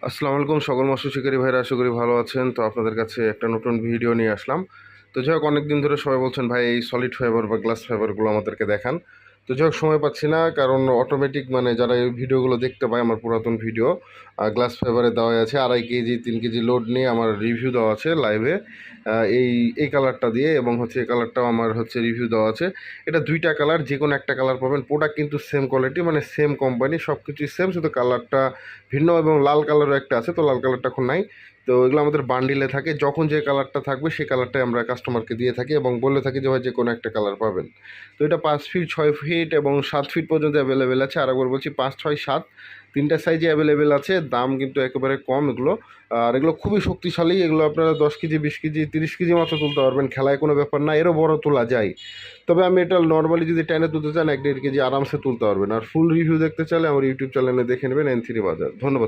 আসসালামু আলাইকুম সকল মৎস্য শিকারী ভাইরা, আশা করি ভালো আছেন। তো আপনাদের কাছে একটা নতুন ভিডিও নিয়ে আসলাম। তো যাই হোক, অনেকদিন ধরে সবাই বলছেন ভাই এই সলিড ফাইবার বা গ্লাস ফাইবারগুলো আমাদেরকে দেখান। তো যাই হোক, সময় পাচ্ছি না, কারণ অটোমেটিক মানে যারা এই ভিডিওগুলো দেখতে পায় আমার পুরাতন ভিডিও গ্লাস ফাইবারে দেওয়া আছে 2.5 কেজি 3 কেজি লোড নিয়ে আমার রিভিউ দেওয়া আছে লাইভে। এই এই কালারটা দিয়ে এবং হচ্ছে এই কালারটাও আমার হচ্ছে রিভিউ দেওয়া আছে। এটা দুইটা কালার, যে কোনো একটা কালার পাবেন। প্রোডাক্ট কিন্তু সেম কোয়ালিটি, মানে সেম কোম্পানি, সব কিছুই সেম, শুধু কালারটা ভিন্ন। এবং লাল কালারও একটা আছে, তো লাল কালারটা এখন নাই। তো এগুলো আমাদের বান্ডিলে থাকে, যখন যে কালারটা থাকবে সেই কালারটাই আমরা কাস্টমারকে দিয়ে থাকি এবং বলে থাকি যে ভাই যে কোনো একটা কালার পাবেন। তো এটা 5 ফিট 6 ফিট এবং 7 ফিট পর্যন্ত অ্যাভেলেবেল আছে। আর একবার বলছি, 5 6 7 তিনটা সাইজে অ্যাভেলেবেল আছে। দাম কিন্তু একেবারে কম এগুলো। আর এগুলো খুবই শক্তিশালী। এগুলো আপনারা 10 কেজি 20 কেজি 30 কেজি মাত্র তুলতে পারবেন, খেলায় কোনো ব্যাপার না, এরও বড় তোলা যায়। তবে আমি এটা নর্মালি যদি টেনে তুলতে চান 1-1.5 কেজি আরামসে তুলতে পারবেন। আর ফুল রিভিউ দেখতে চাইলে আমার ইউটিউব চ্যানেলে দেখে নেবেন, N3 বাজার। ধন্যবাদ।